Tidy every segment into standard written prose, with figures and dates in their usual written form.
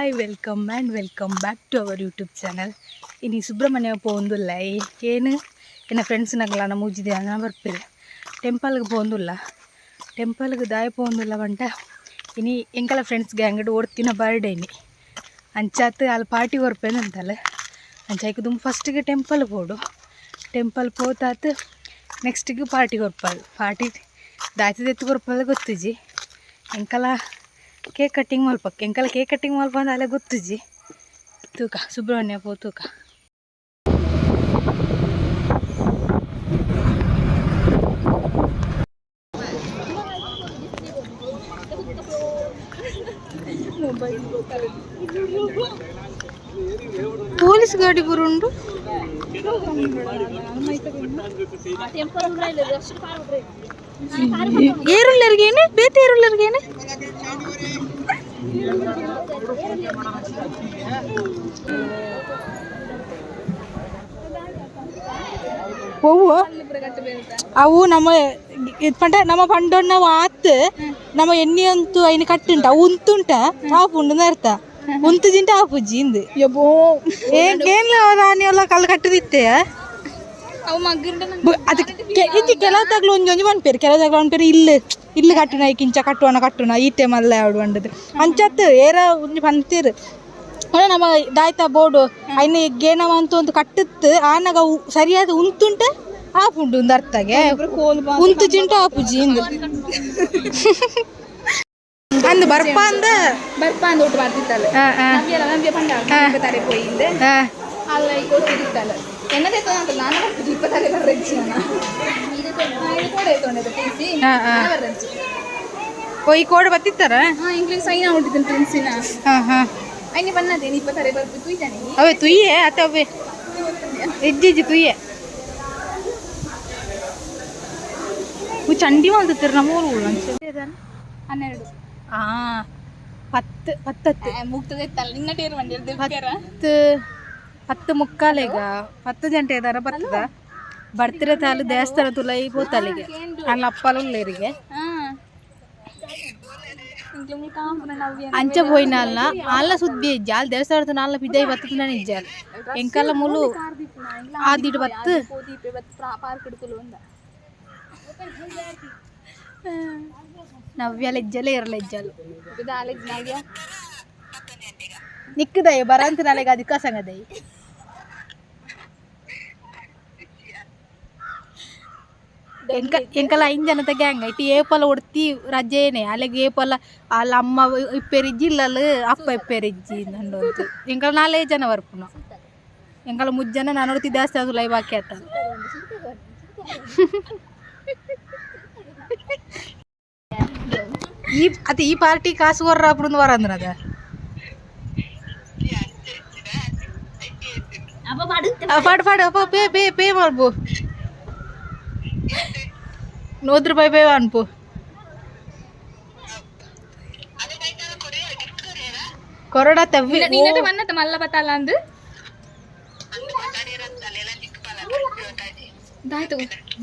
Hi welcome back to our YouTube channel. ಇನ್ನು ಸುಬ್ರಹ್ಮಣ್ಯ ಪೋಂದುಲ್ಲ ಏನು ಎನ್ನ ಫ್ರೆಂಡ್ಸ್ನಾಗಲ್ಲ ನಮ್ಮ ಮುಜ್ಜಿದೆ ನಾನು ಬರ್ಪೇರೆ ಟೆಂಪಲ್ಗೆ ಪೋಂದುಲ್ಲ ಟೆಂಪಲ್ಗೆ ದಾಯ ಪೋಂದುಲ್ಲ ಬಂಟ ಇನಿ ಎಂಕಲ ಫ್ರೆಂಡ್ಸ್ಗೆ ಅಂಗಡಿ ಓಡ್ತಿನ ಬರ್ಡೇನಿ ಅಂಚಾತ್ ಅಲ್ಲಿ ಪಾರ್ಟಿ ಬರ್ಪೇನೆ ಅಂತಲ್ಲ ಅಂಚಾಯ್ಕು ತುಂಬ ಫಸ್ಟಿಗೆ ಟೆಂಪಲ್ಗೆ ಹೋಡು ಟೆಂಪಲ್ ಪೋತಾತ್ ನೆಕ್ಸ್ಟಿಗೆ ಪಾರ್ಟಿ ಕೊರ್ಪದು ಪಾರ್ಟಿ ದಾಯ್ತದ ಎತ್ತು ಕೊರ್ಪಲ್ಲ ಗೊತ್ತಿಜಿ ಎಂಕಲ ಕೇಕ್ ಕಟ್ಟಿಂಗ್ ಮಲ್ಪಕ್ಕೆ ಎಂಕಲ ಕೇಕ್ ಕಟ್ಟಿಂಗ್ ಮಲ್ಪ ಅಂದ್ರೆ ಅಲ್ಲೇ ಗೊತ್ತಿಜಿ ತೂಕ ಸುಬ್ರಹ್ಮಣ್ಯ ಪೋ ತೂಕ ಪೊಲೀಸ್ ಗಾಡಿ ಬರುಂಡು ಏರುಳ್ಳರ್ಗೇನೆ ಬೇತೆ ಏರುಳ್ಳರ್ಗೇನೆ ಅವು ನಮ್ಮ ಪಂಡ ನಮ್ಮ ಪಂಡೊನ್ನ ಆತ್ ನಮ್ಮ ಎಣ್ಣೆ ಅಂತೂ ಐನ ಕಟ್ಟುಂಟ ಅವು ಉಂತುಂಟ ಆಪುಂಡು ಅರ್ಥ ಉಂತುಜಿಂಟ ಆಪುಜ್ಜಿ ಇಂದು ಏನ್ಲ ರಾಣಿ ಎಲ್ಲ ಕಲ್ಲು ಕಟ್ಟದಿತ್ತೆ ಅದಕ್ಕೆ ಇಜ್ಜಿ ಕೆಲವು ತಗ್ಲು ಒಂಜಿ ಮನ್ಪೇರು ಕೆಲವು ತಗ್ಲು ಮನ್ಪೇರು ಇಲ್ಲು ಕಟ್ಟುನ ಕಿಂಚ ಕಟ್ಟುನ ಈಟೆ ಮಲ್ಲ ಯಾವ್ದು ಅಂಡದು ಅಂಚತ್ತು ಏರ ಒಂಜಿ ಪಂತೀರು ನಮ್ಮ ದಾಯ್ತ ಬೋರ್ಡು ಐನ ಗೇನವ ಅಂತ ಒಂದು ಕಟ್ಟುತ್ತು ಆನಾಗ ಸರಿಯಾದ ಉಂತುಂಟ ಆಪುಂಡು ಒಂದು ಅರ್ಥಗೆ ಉಂತು ಜಿಂಟ ಆಪುಜಿ ಇಂದು ಅಂದು ಬರ್ಪ ಅಂದ ಊಟ ಮಾಡ್ತಿತ್ತಲ್ಲ ತಲೆ ಪೋಯಿಂದೆ ಅಲ್ಲ ಈಗ ಕೊಟ್ಟಿತ್ತಲ್ಲ ಎನ್ನದೇ ನಾನು ಇಪ್ಪತ್ತಾರೆ ಬರ್ರೆಜ್ಜಿ ಓ ಈ ಕೋಡ್ ಬತ್ತಿತ್ತಾರ ಇಂಗ್ಲೀಷ್ ಸೈನ್ ಆಗ್ಬಿಟ್ಟಿದ್ದೀನಿ ಪ್ರಿನ್ಸಿನ ಹಂಗೆ ಬನ್ನದೇನು ಇಪ್ಪತ್ತಾರೆ ಬರ್ತು ತುಯ್ತಾನೆ ಅವೇ ತುಯ್ಯೆ ಅಥವಾ ಎಜ್ಜಿ ತುಯ್ಯೆ ಚಂಡಿ ಮಾಡ್ತಿರ್ತಾರೆ ನಮ್ಮೂರು 12 ಪತ್ತತ್ತು ಮುಗ್ತದೈತಲ್ಲ ನಿನ್ನ ಟೇರ್ ಮಂಡಿ 10 ಮುಕ್ಕಾಲೆಗ 10 ಗಂಟೆ ಇದಾರ ಬರ್ತದ ಬರ್ತಿರ ತಾಲು ದೇವಸ್ಥಾನ ತುಲೈ ಹೋತಲ್ಲಿಗೆ ಅಲ್ಲಿ ಅಪ್ಪಲುಳ್ಳೇರಿಗೆ ಅಂಚ పోయినాల ఆళ్ళ సుద్ది జాల్ దేవస్థాన నాళ్ళ పిదై బతుకునని ఇజ్జాల్ ఎంకల ములు ఆదిడు బత్తు నవ్యాల ఇజ్జలే ఎర్ల ఇజ్జాలు నిక్కుదయ్య బరంత నాలే గది కసంగదయ్య ಎಂಕಲ ಇಂಜನತ ಗ್ಯಾಂಗ್ ಐತಿ ಏಪಲ ಉಡ್ತಿ ರಜೇನೆ ಅಲ್ಲಿಗೆ ಏಪಲ ಅಲ್ಲಿ ಅಮ್ಮ ಇಪ್ಪೆರಿಜ್ಜಿ ಇಲ್ಲಲ್ಲ ಅಪ್ಪ ಇಪ್ಪೆರಿಜ್ಜಿ ನಂಡೋದು ಎಂಕಲ 4 ಜನ ಬರ್ಪುನ ಎಂಕಲ ಮುಜ್ಜನ ನಾನು ನೋಡ್ತಿ ಜಾಸ್ತಿ ಅದು ಲೈವ್ ಹಾಕಿ ಆತ ಈ ಪಾರ್ಟಿ ಕಾಸು ವರ್ರ ಅప్పుడు ವರಂದ್ರದ ಪಾಡು ಅಪ್ಪ ಪೇ ಮಾಡ್ಬೋ 100 ರೂಪಾಯಿ ಪೇ ಅನ್ಪು ಕೊರಡ ತವ್ವಿ ನೀನಟ ಮನ್ನತ ಮಲ್ಲ ಬತ್ತಲ್ಲ ಅಂದು ದಾಯ್ತು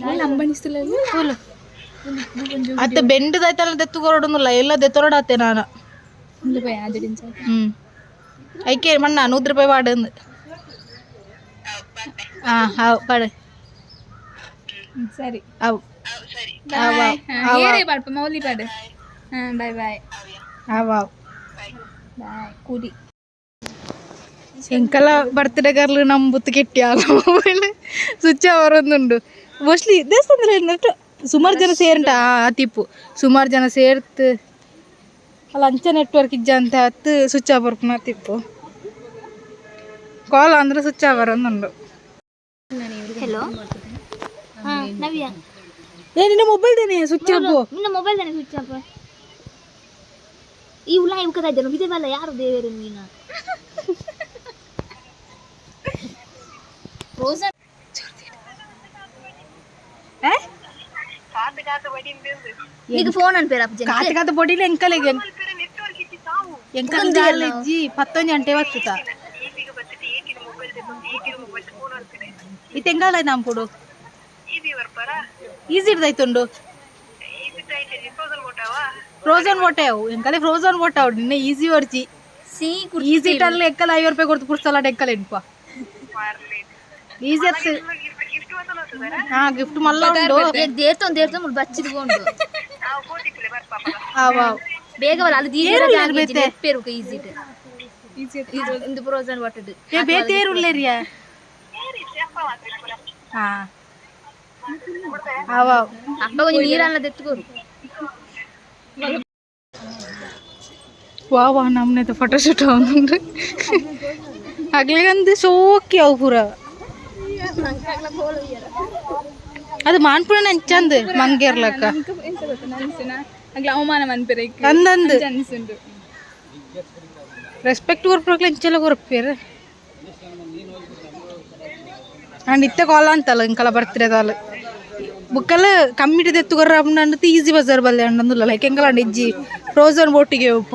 ಮಲ್ಲ ಅಂಬಣಿಸ್ತಲ್ಲ ಫುಲ್ ಅತ್ತೆ ಬೆಂಡ್ ದಾಯ್ತಲ್ಲ ದೆತ್ತು ಕೊರಡುന്നിಲ್ಲ ಎಲ್ಲ ದೆತ್ತೊರಡತ್ತೆ ನಾನು 100 ರೂಪಾಯಿ ಆದಿಡಿಂಚ ಐಕೆ ಮಣ್ಣ 100 ರೂಪಾಯಿ ಪಾಡು ಹಾಂ ಪಾಡು ಸರಿ ಅವು ಏರೇ ಪಾಡ್ಪ ಮೌಲಿ ಪಾಡು ಬಾಯ್ ಬಾಯ್ ಬಾಯ್ ಕೂಡಿ ಎಂಕಲ ಬರ್ತ್ಡೇ ಗರ್ಲು ನಮ್ಮ ಬುತ್ತು ಕೆಟ್ಟಿ ಆಗ ಮೊಬೈಲ್ ಸ್ವಿಚ್ ಅವರೊಂದುಂಡು ಮೋಸ್ಟ್ಲಿ ದೇವಸ್ಥಾನದಲ್ಲಿ ಏನಂತ ಸುಮಾರು ಜನ ಸೇರಂಟ ತಿಪ್ಪು ಸುಮಾರು ಜನ ಸೇರ್ತು ಅಲ್ಲ ಅಂಚ ನೆಟ್ವರ್ಕ್ ಇಜ್ಜ ಅಂತ ಹತ್ತು ಸ್ವಿಚ್ ಆಫ್ ಬರ್ಪುನ ತಿಪ್ಪು ಕಾಲ್ ಅಂದ್ರೆ ಸ್ವಿಚ್ ಆಫ್ ಬರೋದುಂಡು ಹಲೋ ನವ್ಯ ನಿನ್ನ ಮೊಬೈಲ್ ದೇನೆ ಸ್ವಿಚ್ ಆಫ್ ನಿನ್ನ ಮೊಬೈಲ್ ದೇನೆ ಸ್ವಿಚ್ ಆಫ್ ಈ ಉಲಾ ಇವ್ಕದ ಇದ್ದನು ಬಿದೆ ಬಲ್ಲ ಯಾರು ದೇವರು ನೀನು ರೋಜನ್ ಈಗ ಫೋನ್ ಅನ್ಪೇರ ಕಾತ ಬೊಡಿಲಿ ಎಂಕಲಿಗೆ ಎಂಕಲ್ ಜಾಲೆಜ್ಜಿ 11 ಗಂಟೆ ಬರ್ತುತ ಇತೆಂಗಾಲ ನಾಂಪುಡು ಈಸಿ ಇರ್ದೈತುಂಡು ಫ್ರೋಜನ್ ಬೋಟೆ ಅವು ಎಂಕಲೆ ಫ್ರೋಜನ್ ಬೋಟ ಅವು ನಿನ್ನೆ ಈಸಿ ಬರ್ಚಿ ಈಸಿಟಲ್ಲಿ ಎಕ್ಕಲ್ಲ 50 ರೂಪಾಯಿ ಕೊಡ್ತು ಪುಡ್ಸಲ್ಲ ಎಕ್ಕಲ್ಲ ಇಡ್ಪ ಈಸಿ ಅತ್ತು ಹಾ ಗಿಫ್ಟ್ ಮಲ್ಲ ಉಂಡು ದೇರ್ತೊಂದು ಬಚ್ಚಿದ್ಕೊಂಡು ಅವ ಬೇಗವಲ್ಲ ಅದು ಪೇರು ಈಸಿ ಇಂದು ಪ್ರೋಸನ್ ವಾಟರ್ ಬೇತೇರುಳ್ಳೇರಿಯಾ ಹಾ ಅವ ಅಪ್ಪ ಕೊಂಚ ನೀರನ್ನ ತೆತ್ಕೋರು ವಾ ನಮ್ಮನೆ ಫೋಟೋಶೂಟ್ ಅವನು ಅಗ್ಲಿಗಂದು ಸೋಕಿ ಅವು ಪೂರ ಅದು ಮಾನ್ಪುರ ಚಂದ ಮಂಗೇರ್ಲಕ್ಕ ಅವಮಾನ ಮನ್ಪೇರ ಅಂದಂದು ರೆಸ್ಪೆಕ್ಟ್ ಕೊರ್ಪಕ್ಕೆ ಇಂಚೆಲ್ಲ ಕೊರ್ಪೇರು ಅಂಡ್ ಇತ್ತೆ ಕಾಲ ಅಂತಲ್ಲ ಇಂಕಲ ಬರ್ತಿರೋದಲ್ಲ ಬುಕ್ಕಲ್ಲ ಕಮ್ಮಿಟಿ ತೆತ್ತುಗರ ಅನ್ನೋದು ಈಸಿ ಬಜಾರ್ ಬಲ್ಲೆ ಅನ್ನೊಂದಿಲ್ಲ ಲೈಕ್ ಹೆಂಗಲ್ಲ ಇಜ್ಜಿ ಫ್ರೋಸನ್ ಬೋಟಿಗೆ ಉಪ್ಪ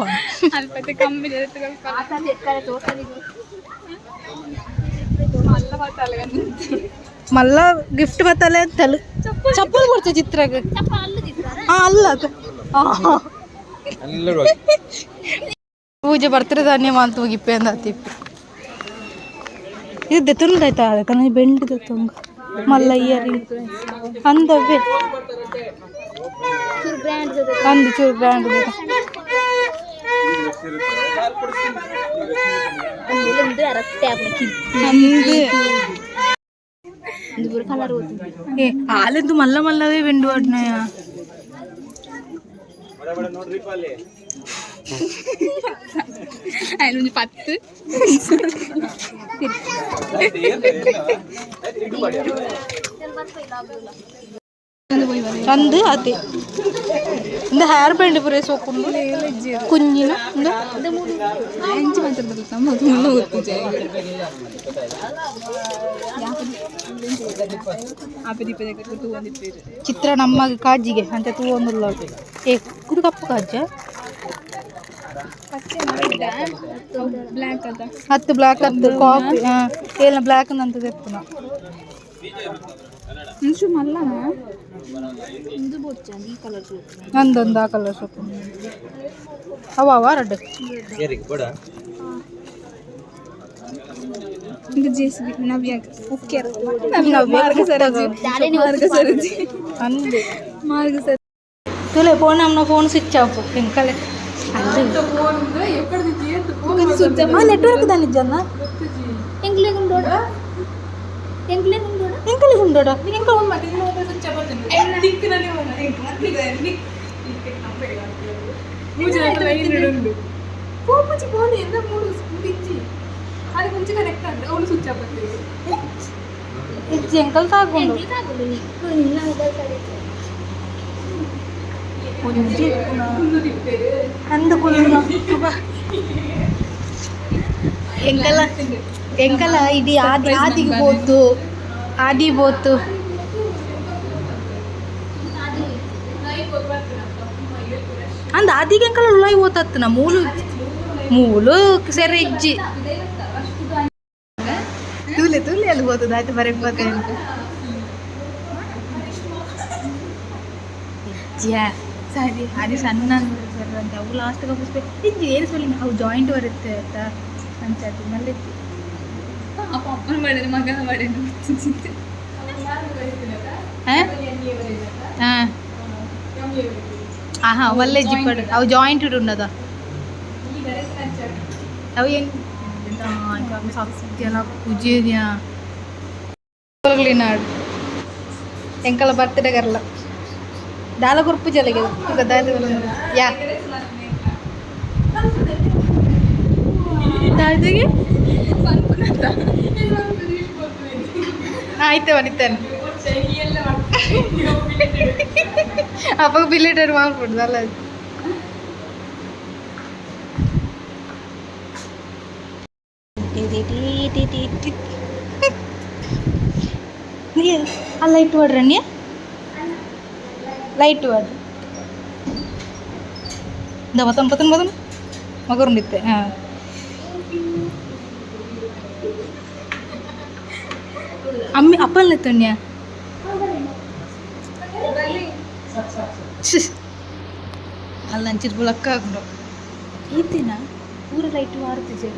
ಮಲ್ಲ ಗಿಫ್ಟ್ ಬತ್ತಲೆ ಅಂತಲ್ಲ ಚಪ್ಪಲ್ ಕೊಡ್ತ ಚಿತ್ರಕ್ಕೆ ಹಾ ಅಲ್ಲ ಅದು ಪೂಜೆ ಬರ್ತಿರ ಧಾನ್ಯ ಮಾಂತ ಹೋಗಿಪ್ಪೆ ಅಂದ ತಿಪ್ಪಿ ಇದು ದೆತ್ತುಂಡಾಯ್ತಾ ಅದಕ್ಕೆ ಬೆಂಡ್ ದೆತ್ತುಂಗ ಮಲ್ಲ ಇಯರಿಂಗ್ ಅಂದವೇ ಅಂದು ಚೂರು ಬ್ರ್ಯಾಂಡ್ ಹಾಲೆಂದು ಮಲ್ಲ ಮಲ್ಲವೇ ಬೆಂಡು ಅಡ್ನಯ അതിനൊന്ന് 10 ಅಂದು ಅದೇ ಇಂದ ಹೇರ್ ಬ್ಯಾಂಡ್ ಪೂರೈ ಸೋಕೊಂಡು ಕುഞ്ഞിನ അഞ്ച് ಚಿತ್ರ ನಮ್ಮ ಕಾಜಿಗೆ ಅಂತ ತೂ ಒಂದಿಲ್ಲ ಏ ಕುದು ಕಪ್ಪು ಕಾಜ ಹತ್ತು ಬ್ಲ್ಯಾಕ್ ಹತ್ತು ಕಾಫಿ ಏನ ಬ್ಲ್ಯಾಕ್ ಅಂತ ತೆಪ್ಪುನ ನಂದೊಂದು ಆ ಕಲರ್ ಸೊಪ್ಪು ಅವ ರೆಡ್ ತುಲೆ ಫೋನ್ ನಮ್ಮ ಫೋನ್ ಸ್ವಿಚ್ ಆಫ್ ಎಂಕಲೆ ನೆಟ್ವರ್ಕ್ దాని జన్న ఎంకలే ఉండోడా ఇంకా ఫోన్ మట్టి స్విచ్ ఆఫ్ అవుతుంది దిక్కుననే ఉన్నది మూజనట్టు పోపచి ఫోన్ ఎంత మూడు స్పిచ్చి అది కొంచెం కనెక్ట్ అంటే అవును స్విచ్ ఆఫ్ అవుతుంది ఇది ఎంకల్ తాగుండు ಎಂಕಲ ಇಡೀ ಆದಿಗೆ ಬೋತು ಆದಿ ಬೋತು ಅಂದ ಆದಿಗೆ ಎಂಕಲ ಲೈವ್ ಓತತ್ತನ ಮೂಲು ಮೂಲು ಸೆರೆ ಇಜ್ಜಿ ತೂಲೆ ತೂಲೆ ಅಲ್ಲಿ ಓತದ ಆಯ್ತು ಬರಕ್ ಬತ್ತೆ ಜ್ಯಾ ಸರಿ ಅದು ಸಣ್ಣ ಅಂತ ಅವು ಲಾಸ್ಟ್ಗೆ ಮುಗಿಸ್ಬೇಕು ಇಜ್ಜಿ ಏನು ಸೊಲ್ಲಿ ಅವು ಜಾಯಿಂಟ್ ಬರುತ್ತೆ ಅಂತ ಅಂಚದು ಮಲ್ಲೆ ಅಪ್ಪ ಅಪ್ಪನ ಮಾಡಿದ್ರೆ ಮಗನ ಮಾಡಿದ್ರು ಹಾಂ ಒಳ್ಳೆ ಜಿಪ್ಪಡು ಅವು ಜಾಯಿಂಟ್ ಉಂಡದ ಅವು ಹೆಂಗೆ ಸತ್ಯಲ್ಲ ಪೂಜೆದ್ಯಾ ನಾಡು ಎಂಕಲ ಬರ್ತಡೇ ಕರ್ಲ ದಾಲ ಗುರುಪು ಜಲಗೆ ಯಾ ದಾಳಿಗೆ ಆಯ್ತು ಬನಿತಾನೆ ಅಪ್ಪ ಬಿಲೇಟರ್ ಮಾಡ್ಬಿಡ್ದಲ್ಲ ಆ ಲೈಟ್ ಹೊಡ್ರಣ್ಯ ಲೈಟ್ ಹೊಡ್ರಿ ದವತನ್ ಪತನ್ ಬದನ್ ಮಗರುಂಡಿತ್ತೆ ಹಾಂ ಅಮ್ಮಿ ಅಪ್ಪಲ್ನ ತುಣ್ಯ ಅಲ್ಲ ಅಂಚಿದ ಬುಳಕ್ಕ ಹಾಕೊಂಡು ಈತಿನ ಪೂರ ಲೈಟ್ ಮಾರುತ್ತಿದ್ದೆ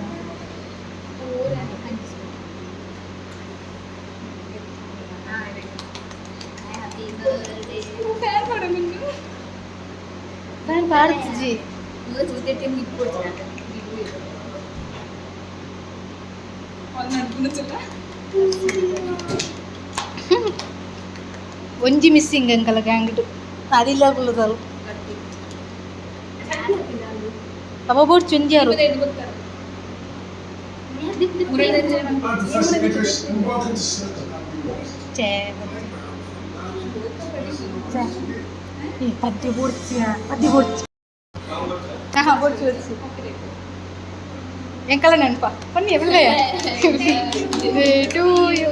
ಫ್ಯಾನ್ ಪಾಡ್ತಿದ್ದಿ ಒಂಜಿ ಮಿಸ್ಸಿಂಗ್ ಅಂಕಲ ಗ್ಯಾಂಗ್ ಅದಿಲ್ಲ ಕುಲ್ಲದಲು ಅವ ಬೋಟ್ ಚುಂಜಿಯಾರು ಪದ್ಯ ಬೋಡ್ಚಿಯ ಪದ್ಯ ಬೋಡ್ಚಿ ಬೋಡ್ಚಿ ಬೋಡ್ಚಿ ಎಂಕಲ ನೆನಪ ಬನ್ನಿ ಎವಲ್ಲಯ್ಯ ಟು ಯು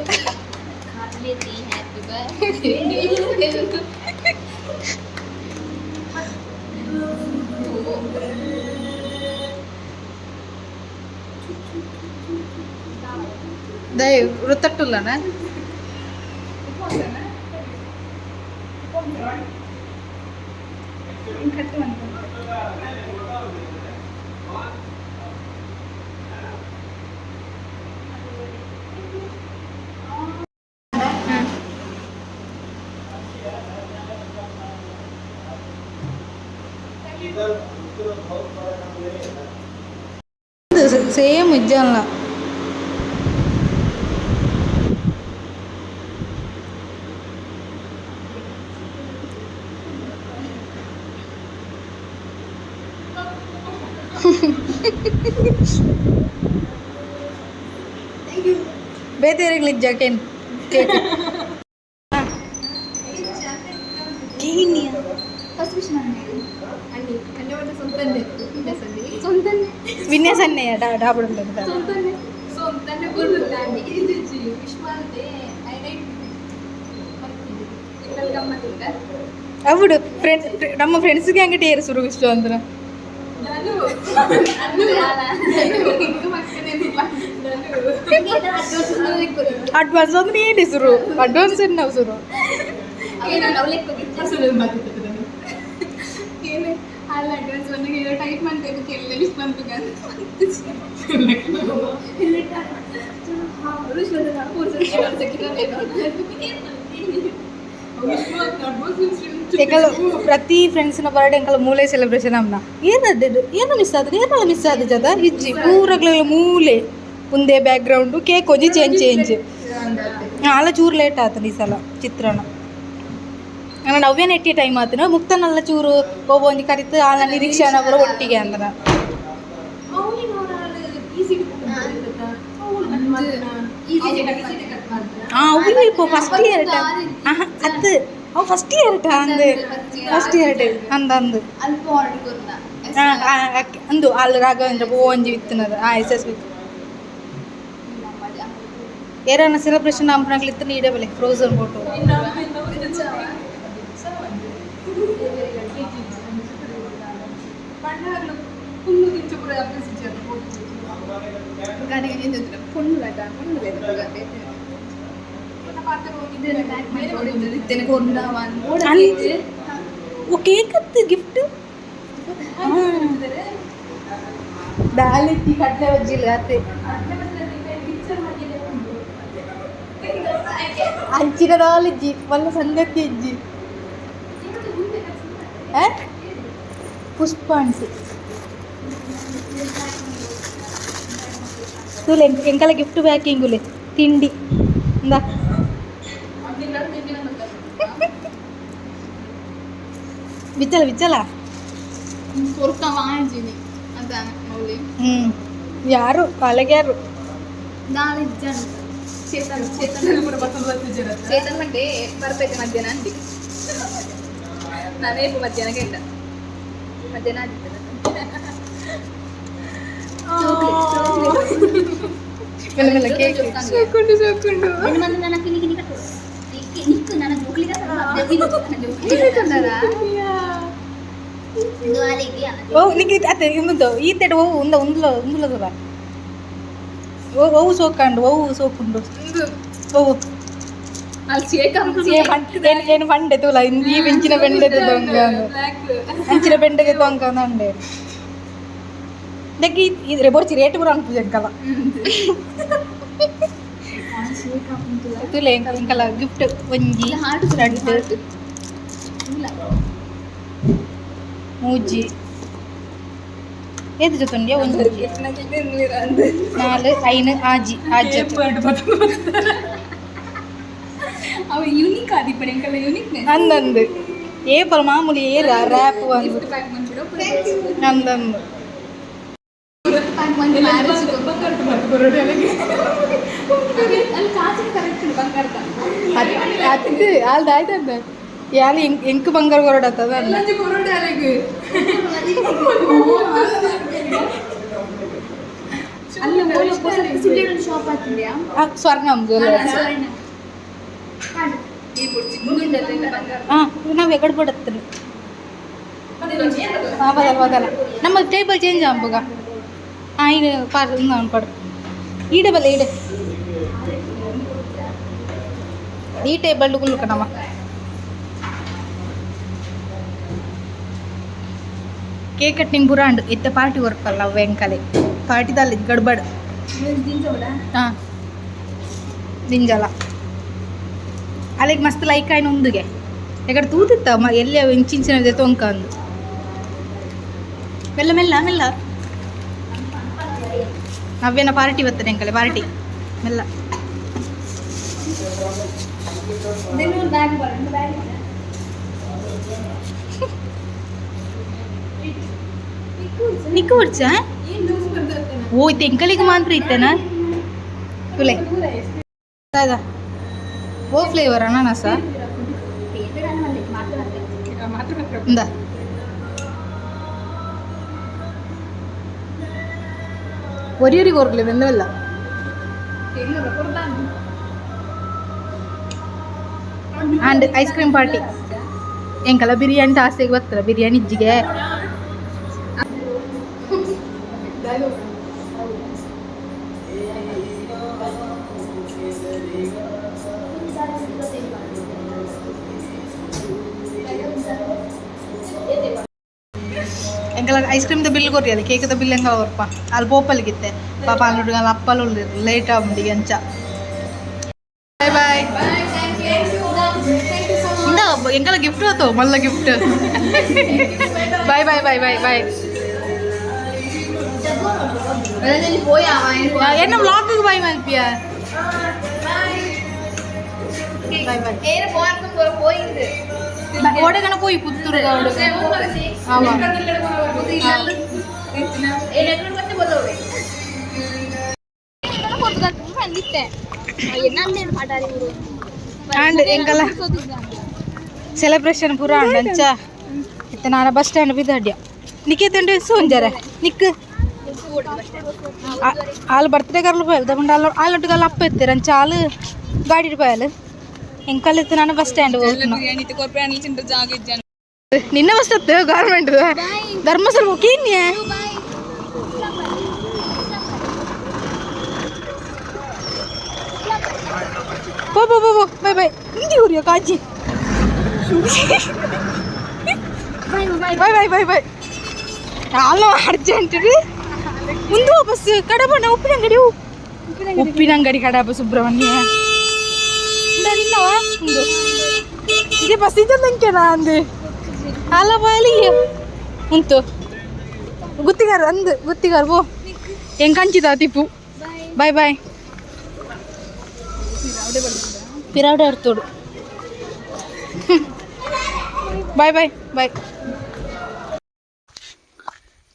ದಯ ವೃತ್ತಟ್ಟುಲ್ಲನ ಸೇಮ್ ಇಜ್ಜಲ್ಲ ಬೇತೆರಿಗ್ಲಿಜ್ಜ ಕೇನ್ ಕೇಕ್ ವಿನ್ಯಾಸನ್ನೇ ಡಾಬುಡು అవుడు ఫ్రెండ్స్ ನಮ್ಮ ಫ್ರೆಂಡ್ಸ್ಗೆ ಹಂಗೆ ಏರಿಸರು ಇಷ್ಟು ಅಂದ್ರೆ ಅಡ್ವಾನ್ಸ್ ಅಂದ್ರೆ ಏನು ಹೆಸರು ಅಡ್ವಾನ್ಸ್ ಏನು ಹೆಸರು ಅಡ್ವಾನ್ಸ್ ಬಂದಾಗ ಟೈಟ್ ಮಾಡ್ತೇವೆ ಕೆಲ್ಲ ಬಂತು ಪ್ರತಿ ಫ್ರೆಂಡ್ಸ್ನ ಬರ್ಡೇ ಅಂಕಲ್ ಮೂಲೆ ಸೆಲೆಬ್ರೇಷನ್ ಅಮ್ಮ ಏನು ಮಿಸ್ ಆದ್ರೆ ಏನೆಲ್ಲ ಮಿಸ್ ಆದ ಜದ ಇಜ್ಜಿ ಪೂರಗಳೆಲ್ಲ ಮೂಲೆ ಮುಂದೆ ಬ್ಯಾಕ್ ಗ್ರೌಂಡು ಕೇಕ್ ಒಂಜಿ ಚೇಂಜ್ ಅಲ್ಲ ಚೂರು ಲೇಟ್ ಆತನ ಈ ಸಲ ಚಿತ್ರಾನ್ನ ನಾನು ನವ್ಯನ ಎಟ್ಟಿ ಟೈಮ್ ಆತನ ಮುಕ್ತನಲ್ಲ ಚೂರು ಹೋಗೋ ಒಂಜಿ ಕರಿತು ಆಲ ನಿರೀಕ್ಷಣ ಬರೋ ಒಟ್ಟಿಗೆ ಅಂದನ ಫಸ್ಟ್ ಇಯರ್ ಅದು ಅವು ಫಸ್ಟ್ ಇಯರ್ ಅಂದು ಫಸ್ಟ್ ಇಯರ್ ಅಂದು ಅಂದು ಅಲ್ಲಿ ರಾಘವೇಂದ್ರ ಒಂಜಿ ವಿತ್ತನದು ಎಸ್ ಎಸ್ ವಿತ್ ಏರನ್ನ ಸೆಲೆಬ್ರೇಷನ್ ಹಂಪನಾಗ್ಲಿತ್ತು ನೀಡೇ ಬೆಲೆ ಫ್ರೋಝನ್ ಫೋಟೋ ಕೇಕತ್ತು ಗಿಫ್ಟ್ ದಾಳಿಕ್ಕಿ ಕಡ್ಲೆ ಬಜ್ಜಿಲ್ಲ ಅತ್ತೆ ಅಂಚಿನ ನಾಲಿಜ್ಜಿ ಮಲ್ಲ ಸಂಗತಿ ಇಜ್ಜಿ ಪುಷ್ಪ ಅಂಟಿ ತುಲೆ ಎಂಕಲ ಗಿಫ್ಟ್ ಪ್ಯಾಕಿಂಗುಲೆ ತಿಂಡಿ ಇಂದ ಬಿಚ್ಚಲ ಯಾರು ಕಾಲಗ್ಯಾರು ಚೇತನ್ ಮಂಡೆ ಬರ್ಬೇಕು ಮಧ್ಯಾಹ್ನ ಅಂದಿ ನಾನೇ ಮಧ್ಯಾಹ್ನ ಕೇಳ ಮಧ್ಯಾಹ್ನ ఈతడు ఉందులో ఓవు సోకండు ఓవు సోకుండు ఓవు నేను పండే తూల ఈ పెంచిన పెండె దొంగ అంచిన పెండె దొంగ అండే ದಗ್ಗಿ ಇದ್ರೆ ಬೋರ್ಚಿ ರೇಟ್ ಬರೋ ಅನ್ಪೂಜೆ ಅಂಕಲ್ಲ ತುಲೆ ಅಂಕಲ್ಲ ಗಿಫ್ಟ್ ಒಂಜಿ ರಡ್ಡು ಮೂಜಿ ಏದು ಜೊತೆ ಒಂದು ನಾಲ್ ಐನು ಆಜಿ ಆಜಿ ಅವ ಯೂನಿಕ್ ಆದಿಪ್ಪಡೆ ಅಂಕಲ್ಲ ಯೂನಿಕ್ನೆಸ್ ಅಂದಂದು ಏಪಲ್ ಮಾಮೂಲಿ ಏರ ರ್ಯಾಪ್ ಒಂದು ಪ್ಯಾಕ್ ಮಾಡ್ಬಿಡು ಅಂದಂದು ಅಲ್ಲಿ ಕಾಸಿನ ಕರೆಕ್ಟ್ ಬಂಗಾರದ ಅದು ಅಲ್ದು ಆಯ್ತಂದ ಯಾರು ಎಂಕು ಬಂಗಾರ ಹೊರಡತ್ತದ ಎಲ್ಲಂಜಿ ಕೊರೋಡೆ ಅಲ್ಲಿಗೆ ಅಲ್ಲಿ ಸುಳ್ಳಿನ ಶಾಪ್ ಆಗ್ತಿದ್ಯಾ ಸ್ವರ್ಣಂ ಜ್ಯುವೆಲ್ಲರ್ಸ್ ಹಾಂ ನಾವು ಎಗಡೆ ಬಿಡತ್ತೀವಿ ಬದಲ್ಲ ನಮ್ಮ ಟೇಬಲ್ ಚೇಂಜ್ ಆಗ್ಬೋಗ ಹಾಂ ಇದು ಪಡು ಈಡೆ ಬಲ್ಲ ಈಡೆ ಈ ಟೇಬಲ್ ಕುಲ್ಲುಕ ನಮ್ಮ ಕೇಕ್ ಕಟ್ಟಿಂಗ್ ಬುರಾಂಡು ಇತ್ತೆ ಪಾರ್ಟಿ ವರ್ಕಲ್ಲ ವೆಂಕಲೆ ಪಾರ್ಟಿದಲ್ಲಿ ಗಡ್ಬಡ್ ಹಾಂ ದಿಂಜಲ ಅಲ್ಲಿಗೆ ಮಸ್ತ್ ಲೈಕ್ ಆಯ್ನ ಒಂದುಗೆ ಯಾಕಡೆ ತೂತಿತ್ತ ಎಲ್ಲೇ ಇಂಚಿನ ತೊಂಕ ಅಂದು ಮೆಲ್ಲ ಮೆಲ್ಲ ಮೆಲ್ಲ ನವ್ಯನ ಪಾರ್ಟಿ ಬರ್ತದೆ ಅಂಕಲೆ ಪಾರ್ಟಿ ಮೆಲ್ಲ ನಿಕ್ಕು ಹೊಡ್ಸ ಓ ಇತ್ತು ಎಂಕಲಿಗೆ ಮಾತ್ರ ಇತ್ತೇನಾ ತುಲೆ ಹೌದಾ ಓ ಫ್ಲೇವರ್ ಅನಾನಸ ಇಂದ ಒರಿಯರಿಗೆ ಹೊರಗಲಿ ಬೆಂದವಲ್ಲ ಆ್ಯಂಡ್ ಐಸ್ ಕ್ರೀಮ್ ಪಾರ್ಟಿ ಎಂಕಲ್ಲ ಬಿರಿಯಾನಿ ಆಸೆಗೆ ಬರ್ತಾರೆ ಬಿರಿಯಾನಿ ಇಜ್ಜಿಗೆ ಎಂಕಲ್ಲ ಐಸ್ ಕ್ರೀಮ್ದ ಬಿಲ್ ಕೊರಿಯಲ್ಲ ಕೇಕ್ದ ಬಿಲ್ ಹೆಂಗ ಅವರಪ್ಪ ಅಲ್ಲಿ ಪೋಪಲ್ಗಿತ್ತೆ ಪಾಪ ಅಲ್ಲಿ ಹುಡುಗ ಅಲ್ಲಿ ಅಪ್ಪಲ್ಲಿ ಉಳಿದ್ರು ಲೇಟ್ ಆಗ್ಬಿಡಿ ಅಂಚ ಬಾಯ್ ಬಾಯ್ ಇಂದ ಎಂಕಲ್ಲ ಗಿಫ್ಟ್ ಹೋತು ಮಲ್ಲ ಗಿಫ್ಟ್ ಬಾಯ್ ಬಾಯ್ ಬಾಯ್ ಬಾಯ್ ಬಾಯ್ என்ன vlog-க்கு பாய் மல்பியா ಬಾಯ್ ಬಾಯ್ ಓಡಗನ போய் ಪುತ್ತೂರುಗ ಓಡಗ ಆವಾ ಆಂಡ್ ಎಂಕಲ ಸೆಲೆಬ್ರೇಷನ್ ಪೂರ ಅಂಚ ಇತ್ತ ನಾನು ಬಸ್ ಸ್ಟ್ಯಾಂಡ್ ಬಿದ್ದಾಡ್ಯ ನಿಕೇತಂಡೆ ಸೋಂಜರ ನಿಕ್ వాళ్ళు బర్త్డే కర్లు పోయాలి తప్పండి వాళ్ళొట్టు కల్లా అప్పు ఎత్తారు అని చాలు గాడి పోయాలి ఇంకా ఎత్తున్నాను బస్ స్టాండ్ నిన్న వస్తుంది గవర్నమెంట్ ధర్మస్థలం ఒకేన్యా పో పో పో బాయ్ బాయ్ ఇంటి ఊరియో కాజీ బాయ్ బాయ్ బాయ్ బాయ్ చాలా అర్జెంట్ ಮುಂದೆ ಬಸ್ ಕಡಬಣ್ಣ ಉಪ್ಪಿನಂಗಡಿ ಕಡಬ ಸುಬ್ರಹ್ಮಣ್ಯ ನಿನ್ನವ ಒಂದು ಇದೇ ಬಸ್ ಇದ್ದಂಕೆನಾ ಅಂದು ಅಲ್ಲ ಬಾಯಲಿ ಉಂಟು ಗುತ್ತಿಗಾರ ಅಂದು ಗುತ್ತಿಗಾರ ಬೋ ಹೆಂಗೆ ಹಂಚಿದ ತಿಪ್ಪು ಬಾಯ್ ಬಾಯ್ ಪಿರಾವಡೆ ಅರ್ತೋಡು ಬಾಯ್ ಬಾಯ್ ಬಾಯ್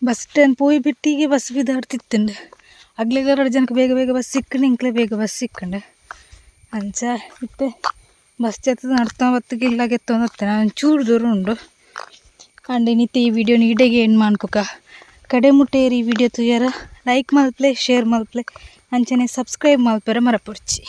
ಬಸ್ ಸ್ಟ್ಯಾಂಡ್ ಪೋಯಿ ಬಿಟ್ಟಿಗೆ ಬಸ್ ಬಿದ್ದಾಡ್ತಿತ್ತಂಡು ಅಗ್ಲಿಗೆ 2 ಜನಕ್ಕೆ ಬೇಗ ಬೇಗ ಬಸ್ ಸಿಕ್ಕಂಡು ಇಂಕ್ಲೆ ಬೇಗ ಬಸ್ ಸಿಕ್ಕಂಡು ಅಂಚ ಇತ್ತೆ ಬಸ್ ಚತ್ತದ ನಡ್ತಾ ಹೊತ್ತಿಗೆ ಇಲ್ಲಾಗೆತ್ತು ಅಂದತ್ತೆ ನಾನು ಚೂರು ದೂರ ಉಂಡು ಅಂಡ್ ನಿತ್ಯ ಈ ವಿಡಿಯೋ ನೀಡೆಗೆ ಏನು ಮಾಡ್ಕೊಕ ಕಡೆ ಮುಟ್ಟೇರಿ ಈ ವಿಡಿಯೋ ತುಯ್ಯಾರ ಲೈಕ್ ಮಲ್ಪ್ಲೆ ಶೇರ್ ಮಲ್ಪ್ಲೆ ಅಂಚನೆ ಸಬ್ಸ್ಕ್ರೈಬ್ ಮಲ್ಪೆರ ಮರಪೊಡ್ಚಿ